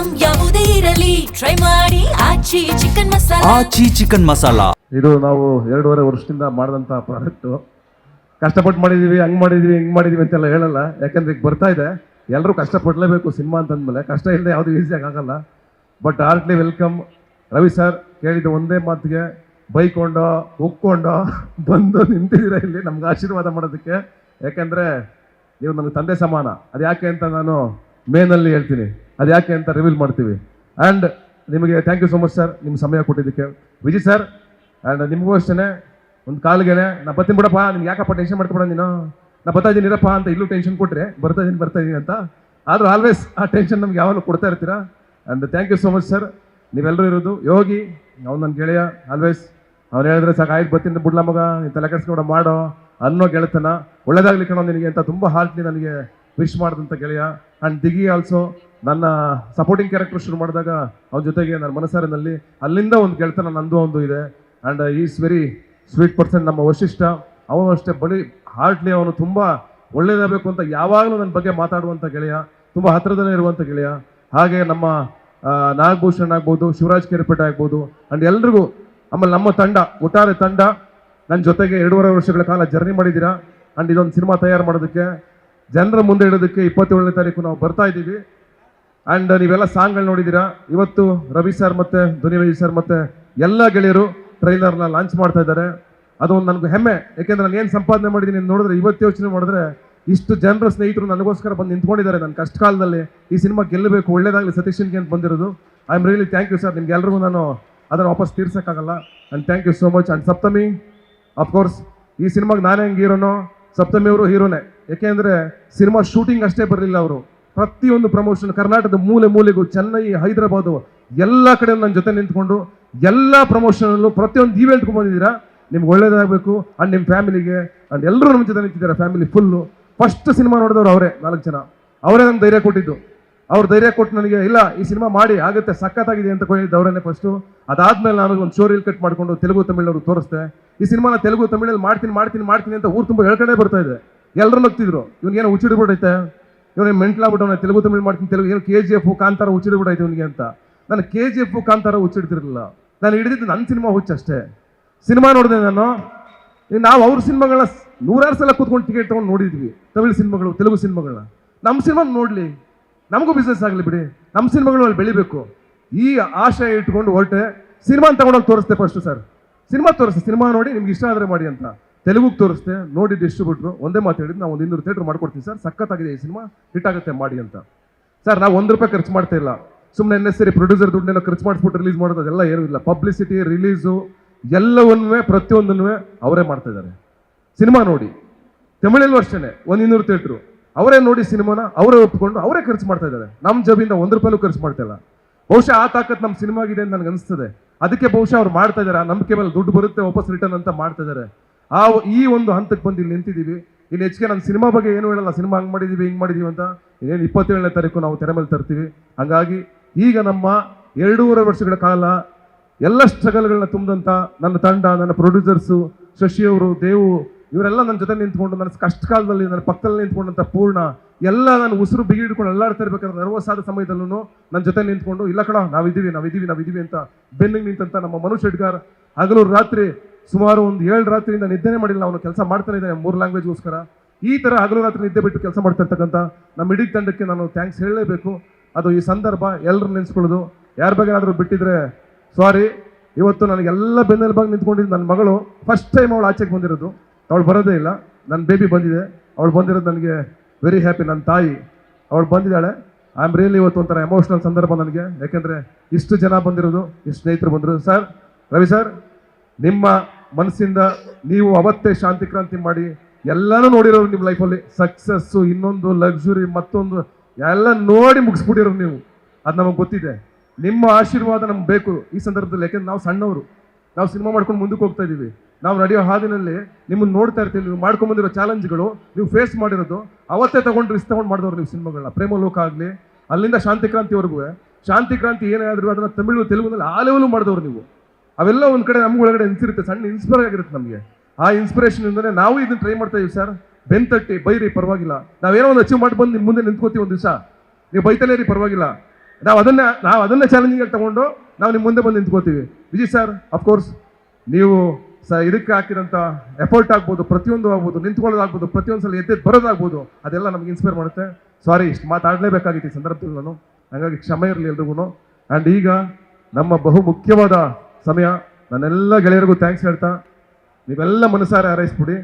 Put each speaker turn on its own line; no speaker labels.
Item ಯಾವುದೇ ಇರಲಿ try ಮಾಡಿ ಆಚಿ ಚಿಕನ್ ಮಸಾಲಾ.
ಇದು ನಾವು 2.5 ವರ್ಷದಿಂದ ಮಾಡಿದಂಥ ಪ್ರಾಡಕ್ಟು. ಕಷ್ಟಪಟ್ಟು ಮಾಡಿದ್ದೀವಿ, ಹಂಗೆ ಮಾಡಿದ್ವಿ ಹಿಂಗೆ ಮಾಡಿದ್ವಿ ಅಂತೆಲ್ಲ ಹೇಳಲ್ಲ. ಯಾಕಂದ್ರೆ ಈಗ ಬರ್ತಾ ಇದೆ, ಎಲ್ಲರೂ ಕಷ್ಟಪಡಲೇಬೇಕು ಸಿನಿಮಾ ಅಂತಂದಮೇಲೆ. ಕಷ್ಟ ಇಲ್ಲದೆ ಯಾವುದು ಈಸಿಯಾಗಿ ಆಗಲ್ಲ. But heartly welcome Ravi sir. ಕೇಳಿದ್ದು ಒಂದೇ ಮಾತಿಗೆ ಬೈಕೊಂಡೋ ಉಕ್ಕೊಂಡೋ ಬಂದು ನಿಂತಿದ್ದೀರ ಇಲ್ಲಿ ನಮ್ಗೆ ಆಶೀರ್ವಾದ ಮಾಡೋದಕ್ಕೆ. ಯಾಕೆಂದರೆ ನೀವು ನನಗೆ ತಂದೆ ಸಮಾನ. ಅದು ಯಾಕೆ ಅಂತ ನಾನು ಮೇನಲ್ಲಿ ಹೇಳ್ತೀನಿ, ಅದು ಯಾಕೆ ಅಂತ ರಿವೀಲ್ ಮಾಡ್ತೀವಿ. ಆ್ಯಂಡ್ ನಿಮಗೆ thank you so much sir, ನಿಮ್ಮ ಸಮಯ ಕೊಟ್ಟಿದ್ದಕ್ಕೆ. ವಿಜಯ್ ಸರ್ ಆ್ಯಂಡ್ ನಿಮಗೂ ಅಷ್ಟೇ ಒಂದು ಕಾಲಿಗೆನೆ ನಾ ಬರ್ತೀನಿ ಬಿಡಪ್ಪ, ನಿಮ್ಗೆ ಯಾಕಪ್ಪ ಟೆನ್ಷನ್ ಮಾಡ್ಕೊಬೇಡ ನೀನು, ನಾ ಬರ್ತಾ ಇದ್ದೀನಿ ಇರಪ್ಪ ಅಂತ ಇಲ್ಲೂ ಟೆನ್ಷನ್ ಕೊಟ್ಟರೆ ಬರ್ತಾ ಇದ್ದೀನಿ ಅಂತ. ಆದರೂ ಆಲ್ವೇಸ್ ಆ ಟೆನ್ಷನ್ ನಮ್ಗೆ ಯಾವಾಗಲೂ ಕೊಡ್ತಾ ಇರ್ತೀರಾ. And thank you so much sir. ನೀವೆಲ್ಲರೂ ಇರೋದು ಯೋಗಿ, ಅವ್ನು ನನ್ನ ಗೆಳೆಯ ಆಲ್ವೇಸ್. ಅವ್ನು ಹೇಳಿದ್ರೆ ಸಾಕು, ಆಯ್ತು ಬರ್ತೀನಿ ಬಿಡ್ಲ ಮಗ, ನೀನು ತಲೆ ಕೆಡಿಸ್ಕೊಂಡು ಮಾಡೋ ಅನ್ನೋ ಗೆಳೆತನ. ಒಳ್ಳೇದಾಗಲಿ ಕಣೋ ನಿನಗೆ ಅಂತ ತುಂಬ ಹಾರ್ಟ್ಲಿ ನನಗೆ ವಿಶ್ ಮಾಡಿದಂಥ ಗೆಳೆಯ. ಆ್ಯಂಡ್ ದಿಗಿ ಆಲ್ಸೋ ನನ್ನ ಸಪೋರ್ಟಿಂಗ್ ಕ್ಯಾರೆಕ್ಟರ್ ಶುರು ಮಾಡಿದಾಗ ಅವನ ಜೊತೆಗೆ ನನ್ನ ಮನಸ್ಸಾರಿನಲ್ಲಿ ಅಲ್ಲಿಂದ ಒಂದು ಗೆಳೆತನ ನಂದು ಒಂದು ಇದೆ. And is very sweet person. ನಮ್ಮ ವಶಿಷ್ಠ ಅವನು ಅಷ್ಟೇ ಬಳಿ ಹಾರ್ಟ್ಲಿ ಅವನು ತುಂಬ ಒಳ್ಳೇದಾಗಬೇಕು ಅಂತ ಯಾವಾಗಲೂ ನನ್ನ ಬಗ್ಗೆ ಮಾತಾಡುವಂಥ ಗೆಳೆಯ, ತುಂಬ ಹತ್ತಿರದಲ್ಲೇ ಇರುವಂಥ ಗೆಳೆಯ. ಹಾಗೆ ನಮ್ಮ ನಾಗಭೂಷಣ್ ಆಗ್ಬೋದು, ಶಿವರಾಜ್ ಕೇರ್ಪೇಟೆ ಆಗ್ಬೋದು, ಆ್ಯಂಡ್ ಎಲ್ರಿಗೂ. ಆಮೇಲೆ ನಮ್ಮ ತಂಡ, ಒಟ್ಟಾರೆ ತಂಡ ನನ್ನ ಜೊತೆಗೆ 2.5 ವರ್ಷಗಳ ಕಾಲ ಜರ್ನಿ ಮಾಡಿದ್ದೀರಾ. ಆ್ಯಂಡ್ ಇದೊಂದು ಸಿನಿಮಾ ತಯಾರು ಮಾಡೋದಕ್ಕೆ, ಜನರ ಮುಂದೆ ಇಡೋದಕ್ಕೆ 27ನೇ ತಾರೀಕು ನಾವು ಬರ್ತಾ ಇದ್ದೀವಿ. ಆ್ಯಂಡ್ ನೀವೆಲ್ಲ ಸಾಂಗ್ಗಳು ನೋಡಿದ್ದೀರಾ. ಇವತ್ತು ರವಿ ಸರ್ ಮತ್ತು ಧ್ವನಿ ಸರ್ ಮತ್ತು ಎಲ್ಲ ಗೆಳೆಯರು ಟ್ರೈಲರ್ನ ಲಾಂಚ್ ಮಾಡ್ತಾ ಇದ್ದಾರೆ. ಅದೊಂದು ನನಗೆ ಹೆಮ್ಮೆ. ಯಾಕೆಂದ್ರೆ ನಾನು ಏನು ಸಂಪಾದನೆ ಮಾಡಿದ್ದೀನಿ ನೋಡಿದ್ರೆ, ಇವತ್ತು ಯೋಚನೆ ಮಾಡಿದ್ರೆ ಇಷ್ಟು ಜನರ ಸ್ನೇಹಿತರು ನನಗೋಸ್ಕರ ಬಂದು ನಿಂತ್ಕೊಂಡಿದ್ದಾರೆ ನನ್ನ ಕಷ್ಟ ಕಾಲದಲ್ಲಿ. ಈ ಸಿನಿಮಾ ಗೆಲ್ಲಬೇಕು, ಒಳ್ಳೇದಾಗಲಿ ಸತೀಶನ್ಗೆ ಅಂತ ಬಂದಿರೋದು. I am really thank you sir. ನಿಮ್ಗೆಲ್ರಿಗೂ ನಾನು ಅದನ್ನು ವಾಪಸ್ ತೀರ್ಸೋಕ್ಕಾಗಲ್ಲ. And thank you so much. And Saptami of course ಈ ಸಿನಿಮಾಗೆ ನಾನೇ ಹೆಂಗೆ ಹೀರೋನೋ, ಸಪ್ತಮಿ ಅವರು ಹೀರೋನೇ. ಯಾಕೆಂದರೆ ಸಿನಿಮಾ ಶೂಟಿಂಗ್ ಅಷ್ಟೇ ಬರಲಿಲ್ಲ ಅವರು, ಪ್ರತಿಯೊಂದು ಪ್ರಮೋಷನ್ ಕರ್ನಾಟಕದ ಮೂಲೆ ಮೂಲೆಗೂ, ಚೆನ್ನೈ, ಹೈದರಾಬಾದು ಎಲ್ಲ ಕಡೆ ನನ್ನ ಜೊತೆ ನಿಂತ್ಕೊಂಡು ಎಲ್ಲ ಪ್ರಮೋಷನಲ್ಲೂ ಪ್ರತಿಯೊಂದು ಈವೆಂಟ್ಗೂ ಬಂದಿದ್ದೀರಾ. ನಿಮ್ಗೆ ಒಳ್ಳೇದಾಗಬೇಕು. ಆ್ಯಂಡ್ ನಿಮ್ಮ ಫ್ಯಾಮಿಲಿಗೆ ಆ್ಯಂಡ್ ಎಲ್ಲರೂ ನಮ್ಮ ಜೊತೆ ನಿಂತಿದ್ದಾರೆ, ಫ್ಯಾಮಿಲಿ ಫುಲ್ಲು. ಫಸ್ಟ್ ಸಿನಿಮಾ ನೋಡಿದವರು ಅವರೇ, 4 ಜನ. ಅವರೇ ನಂಗೆ ಧೈರ್ಯ ಕೊಟ್ಟಿದ್ದು. ಅವ್ರು ಧೈರ್ಯ ಕೊಟ್ಟು ನನಗೆ ಇಲ್ಲ ಈ ಸಿನಿಮಾ ಮಾಡಿ ಆಗುತ್ತೆ, ಸಖತ್ತಾಗಿದೆ ಅಂತ ಹೇಳಿದ್ದು ಅವರೇ ಫಸ್ಟು. ಅದಾದ್ಮೇಲೆ ನಾನು ಒಂದು ಶೋ ರೀಲ್ ಕಟ್ ಮಾಡಿಕೊಂಡು ತೆಲುಗು ತಮಿಳವ್ರಿಗೆ ತೋರಿಸ್ದೆ. ಈ ಸಿನಿಮಾನ ತೆಲುಗು ತಮಿಳಲ್ಲಿ ಮಾಡ್ತೀನಿ ಅಂತ ಊರು ತುಂಬ ಹೇಳ್ಕೊಂಡೇ ಬರ್ತಾ ಇದೆ. ಎಲ್ಲರೂ ನಗ್ತಿದ್ರು, ಇವನಿಗೇನೋ ಹುಚ್ಚಿಡ್ಬಿಟ್ಟೈತೆ, ಇವನೇ ಮೆಂಟ್ಲಾಗ್ಬಿಟ್ಟು ತೆಲುಗು ತಮಿಳು ಮಾಡ್ತೀನಿ, ತೆಲುಗು ಏನು KGF ಕಾಂತಾರ ಹುಚ್ಚಿಡ್ಬಿಟ್ಟೈತೆ ಇವನಿಗೆ ಅಂತ. ನಾನು KGF ಕಾಂತಾರ ಹುಚ್ಚಿಡ್ತಿರಲಿಲ್ಲ. ನಾನು ಹಿಡಿದಿದ್ದು ನನ್ನ ಸಿನಿಮಾ ಹುಚ್ಚಷ್ಟೇ. ಸಿನಿಮಾ ನೋಡಿದೆ ನಾನು. ನಾವು ಅವ್ರ ಸಿನಿಮಾಗಳನ್ನ 100 ಸಲ ಕೂತ್ಕೊಂಡು ಟಿಕೆಟ್ ತೊಗೊಂಡು ನೋಡಿದ್ವಿ, ತಮಿಳು ಸಿನಿಮಾಗಳು, ತೆಲುಗು ಸಿನಿಮಾಗಳನ್ನ. ನಮ್ಮ ಸಿನಿಮಾ ನೋಡಲಿ, ನಮಗೂ ಬಿಸ್ನೆಸ್ ಆಗಲಿ ಬಿಡಿ, ನಮ್ಮ ಸಿನಿಮಾಗಳು ಅಲ್ಲಿ ಬೆಳಿಬೇಕು, ಈ ಆಶಯ ಇಟ್ಕೊಂಡು ಹೊರಟೆ. ಸಿನಿಮಾ ತಗೊಂಡೋಗಿ ತೋರಿಸ್ತೆ ಫಸ್ಟು ಸರ್. ಸಿನಿಮಾ ತೋರಿಸ್ತೆ, ಸಿನಿಮಾ ನೋಡಿ ನಿಮ್ಗೆ ಇಷ್ಟ ಆದರೆ ಮಾಡಿ ಅಂತ. ತೆಲುಗುಗೆ ತೋರಿಸ್ತೆ, ನೋಡಿ ಡಿಸ್ಟ್ರಿಬ್ಯೂಟ್ರು ಒಂದೇ ಮಾತು ಹೇಳಿದ್ದು, ನಾವು ಒಂದು 200 ಥಿಯೇಟ್ರ್ ಮಾಡ್ಕೊಡ್ತೀನಿ ಸರ್, ಸಖತ್ತಾಗಿದೆ ಈ ಸಿನಿಮಾ, ಹಿಟ್ ಆಗುತ್ತೆ ಮಾಡಿ ಅಂತ. ಸರ್ ನಾವು 1 ರೂಪಾಯಿ ಖರ್ಚು ಮಾಡ್ತಾ ಇಲ್ಲ. ಸುಮ್ಮನೆ ನೆಸರಿ ಪ್ರೊಡ್ಯೂಸರ್ ದುಡ್ಡೆಲ್ಲ ಖರ್ಚು ಮಾಡಿಸ್ಬಿಟ್ಟು ರಿಲೀಸ್ ಮಾಡೋದು ಅದೆಲ್ಲ ಏನೂ ಇಲ್ಲ. ಪಬ್ಲಿಸಿಟಿ, ರಿಲೀಸು ಎಲ್ಲವನ್ನೂ ಪ್ರತಿಯೊಂದನ್ನು ಅವರೇ ಮಾಡ್ತಾ ಇದ್ದಾರೆ. ಸಿನಿಮಾ ನೋಡಿ, ತಮಿಳಲ್ಲೂ ಅಷ್ಟೇ 100 ಥಿಯೇಟ್ರು ಅವರೇ ನೋಡಿ, ಸಿನಿಮಾನ ಅವರೇ ಒಪ್ಪಿಕೊಂಡು ಅವರೇ ಖರ್ಚು ಮಾಡ್ತಾ ಇದ್ದಾರೆ. ನಮ್ಮ ಜಬಿಂದ 1 ರೂಪಾಯಿನೂ ಖರ್ಚು ಮಾಡ್ತಾ ಇಲ್ಲ. ಬಹುಶಃ ಆ ತಾಕತ್ ನಮ್ಮ ಸಿನಿಮಾಗಿದೆ ಅಂತ ನನಗೆ ಅನಿಸ್ತದೆ. ಅದಕ್ಕೆ ಬಹುಶಃ ಅವ್ರು ಮಾಡ್ತಾ ಇದ್ದಾರೆ. ಆ ನಂಬಿಕೆ ಮೇಲೆ ದುಡ್ಡು ಬರುತ್ತೆ ವಾಪಸ್ ರಿಟರ್ನ್ ಅಂತ ಮಾಡ್ತಾ ಇದ್ದಾರೆ. ಈ ಒಂದು ಹಂತಕ್ಕೆ ಬಂದು ಇಲ್ಲಿ ನಿಂತಿದ್ದೀವಿ. ಇನ್ನು ಹೆಚ್ಚಿಗೆ ನನ್ನ ಸಿನಿಮಾ ಬಗ್ಗೆ ಏನು ಹೇಳಲ್ಲ. ಸಿನಿಮಾ ಹಂಗೆ ಮಾಡಿದ್ದೀವಿ ಹಿಂಗೆ ಮಾಡಿದ್ದೀವಿ ಅಂತ. ಇನ್ನೇನು 27ನೇ ತಾರೀಕು ನಾವು ತೆರೆ ಮೇಲೆ ತರ್ತೀವಿ. ಹಾಗಾಗಿ ಈಗ ನಮ್ಮ 2.5 ವರ್ಷಗಳ ಕಾಲ ಎಲ್ಲ ಸ್ಟ್ರಗಲ್ಗಳನ್ನ ತುಂಬಿದಂಥ ನನ್ನ ತಂಡ, ನನ್ನ ಪ್ರೊಡ್ಯೂಸರ್ಸು, ಶಶಿಯವರು, ದೇವು, ಇವರೆಲ್ಲ ನನ್ನ ಜೊತೆ ನಿಂತ್ಕೊಂಡು, ನನ್ನ ಕಷ್ಟ ಕಾಲದಲ್ಲಿ ನನ್ನ ಪಕ್ಕದಲ್ಲಿ ನಿಂತ್ಕೊಂಡಂಥ ಪೂರ್ಣ, ಎಲ್ಲ ನಾನು ಉಸಿರು ಬಿಗಿ ಹಿಡ್ಕೊಂಡು ಎಲ್ಲಾಡ್ತಾ ಇರ್ಬೇಕಾದ್ರೆ ನರ್ವಸ್ ಆದ ಸಮಯದಲ್ಲೂ ನನ್ನ ಜೊತೆ ನಿಂತ್ಕೊಂಡು, ಇಲ್ಲ ಕಣ ನಾವಿದ್ದೀವಿ ಅಂತ ಬೆನ್ನಿಗೆ ನಿಂತಂಥ ನಮ್ಮ ಮನು ಶೆಟ್ಗಾರ್, ಹಗಲು ರಾತ್ರಿ ಸುಮಾರು ಒಂದು 7 ರಾತ್ರಿಯಿಂದ ನಿದ್ದೆನೇ ಮಾಡಿಲ್ಲ. ಅವನು ಕೆಲಸ ಮಾಡ್ತಾನೆ ಇದ್ದಾನೆ 3 ಲ್ಯಾಂಗ್ವೇಜ್ಗೋಸ್ಕರ. ಈ ಥರ ಹಗಲು ರಾತ್ರಿ ನಿದ್ದೆ ಬಿಟ್ಟು ಕೆಲಸ ಮಾಡ್ತಾ ಇರ್ತಕ್ಕಂಥ ನಮ್ಮ ಇಡೀ ತಂಡಕ್ಕೆ ನಾನು ಥ್ಯಾಂಕ್ಸ್ ಹೇಳಲೇಬೇಕು. ಅದು ಈ ಸಂದರ್ಭ ಎಲ್ಲರೂ ನೆನೆಸ್ಕೊಳ್ಳೋದು. ಯಾರ ಬಗ್ಗೆ ಏನಾದರೂ ಬಿಟ್ಟಿದ್ರೆ ಸಾರಿ. ಇವತ್ತು ನನಗೆಲ್ಲ ಬೆನ್ನೆಲುಬಾಗಿ ನಿಂತ್ಕೊಂಡಿದ್ದು ನನ್ನ ಮಗಳು. ಫಸ್ಟ್ ಟೈಮ್ ಅವಳು ಆಚೆಗೆ ಬಂದಿರೋದು, ಅವಳು ಬರೋದೇ ಇಲ್ಲ. ನನ್ನ ಬೇಬಿ ಬಂದಿದೆ, ಅವಳು ಬಂದಿರೋದು ನನಗೆ ವೆರಿ ಹ್ಯಾಪಿ. ನನ್ನ ತಾಯಿ ಅವಳು ಬಂದಿದ್ದಾಳೆ. ಐ ಆಮ್ ರಿಯಲಿ ಇವತ್ತು ಒಂಥರ ಎಮೋಷ್ನಲ್ ಸಂದರ್ಭ ನನಗೆ. ಯಾಕೆಂದರೆ ಇಷ್ಟು ಜನ ಬಂದಿರೋದು, ಇಷ್ಟು ಸ್ನೇಹಿತರು ಬಂದಿರೋದು. ಸರ್, ರವಿ ಸರ್, ನಿಮ್ಮ ಮನಸ್ಸಿಂದ ನೀವು ಅವತ್ತೇ ಶಾಂತಿ ಕ್ರಾಂತಿ ಮಾಡಿ ಎಲ್ಲನೂ ನೋಡಿರೋರು ನಿಮ್ಮ ಲೈಫಲ್ಲಿ. ಸಕ್ಸಸ್ಸು, ಇನ್ನೊಂದು ಲಕ್ಸುರಿ, ಮತ್ತೊಂದು ಎಲ್ಲ ನೋಡಿ ಮುಗಿಸ್ಬಿಟ್ಟಿರೋರು ನೀವು. ಅದು ನಮಗೆ ಗೊತ್ತಿದೆ. ನಿಮ್ಮ ಆಶೀರ್ವಾದ ನಮ್ಗೆ ಬೇಕು ಈ ಸಂದರ್ಭದಲ್ಲಿ. ಯಾಕೆಂದ್ರೆ ನಾವು ಸಣ್ಣವರು, ನಾವು ಸಿನಿಮಾ ಮಾಡ್ಕೊಂಡು ಮುಂದಕ್ಕೆ ಹೋಗ್ತಾ ಇದ್ದೀವಿ. ನಾವು ನಡೆಯೋ ಹಾದಿನಲ್ಲಿ ನಿಮ್ಮನ್ನು ನೋಡ್ತಾ ಇರ್ತೀವಿ. ನೀವು ಮಾಡ್ಕೊಂಬಂದಿರೋ ಚಾಲೆಂಜ್ಗಳು, ನೀವು ಫೇಸ್ ಮಾಡಿರೋದು, ಅವತ್ತೇ ರಿಸ್ಕ್ ತೊಗೊಂಡು ಮಾಡಿದವ್ರು ನೀವು ಸಿನಿಮಾಗಳನ್ನ. ಪ್ರೇಮಲೋಕ ಆಗಲಿ, ಅಲ್ಲಿಂದ ಶಾಂತಿ ಕ್ರಾಂತಿವರೆಗೂ. ಶಾಂತಿ ಕ್ರಾಂತಿ ಏನೇ ಆದರೂ ಅದನ್ನು ತಮಿಳು, ತೆಲುಗುನಲ್ಲಿ ಆ ಲೆವೆಲು ಮಾಡಿದವ್ರು ನೀವು. ಅವೆಲ್ಲ ಒಂದು ಕಡೆ ನಮ್ಗೆ ಒಳಗಡೆ ಅನಿಸಿರುತ್ತೆ, ಸಣ್ಣ ಇನ್ಸ್ಪೈರ್ ಆಗಿರುತ್ತೆ ನಮಗೆ. ಆ ಇನ್ಸ್ಪಿರೇಷನಿಂದಲೇ ನಾವು ಇದನ್ನು ಟ್ರೈ ಮಾಡ್ತಾ ಇದೀವಿ ಸರ್. ಬೆಂತಟ್ಟಿ ಬೈರಿ ಪರವಾಗಿಲ್ಲ, ನಾವೇನೋ ಒಂದು ಅಚೀವ್ ಮಾಡಿ ಬಂದು ನಿಮ್ಮ ಮುಂದೆ ನಿಂತ್ಕೋತೀವಿ. ಒಂದು ದಿವಸ ನೀವು ಬೈತಲೇ ರೀ ಪರವಾಗಿಲ್ಲ, ನಾವು ಅದನ್ನ ಚಾಲೆಂಜಿಂಗ್ ಆಗಿ ತಗೊಂಡು ನಾವು ನಿಮ್ಮ ಮುಂದೆ ಬಂದು ನಿಂತ್ಕೋತೀವಿ. ವಿಜಯ್ ಸರ್, ಅಫ್ಕೋರ್ಸ್ ನೀವು ಇದಕ್ಕೆ ಹಾಕಿರೋಂಥ ಎಫರ್ಟ್ ಆಗ್ಬೋದು, ಪ್ರತಿಯೊಂದು ಆಗ್ಬೋದು, ನಿಂತ್ಕೊಳ್ಳೋದಾಗ್ಬೋದು, ಪ್ರತಿಯೊಂದು ಸಲ ಎದ್ದು ಬರೋದಾಗ್ಬೋದು, ಅದೆಲ್ಲ ನಮ್ಗೆ ಇನ್ಸ್ಪೈರ್ ಮಾಡುತ್ತೆ. ಸಾರಿ, ಇಷ್ಟು ಮಾತಾಡಲೇಬೇಕಾಗಿತ್ತು ಈ ಸಂದರ್ಭದಲ್ಲಿ ನಾನು, ಹಾಗಾಗಿ ಕ್ಷಮೆ ಇರಲಿ ಎಲ್ರಿಗೂ. ಆ್ಯಂಡ್ ಈಗ ನಮ್ಮ ಬಹು ಮುಖ್ಯವಾದ ಸಮಯ. ನನ್ನೆಲ್ಲ ಗೆಳೆಯರಿಗೂ ಥ್ಯಾಂಕ್ಸ್ ಹೇಳ್ತಾ ನೀವೆಲ್ಲ ಮನಸಾರೆ ಹಾರೈಸ್ಬಿಡಿ.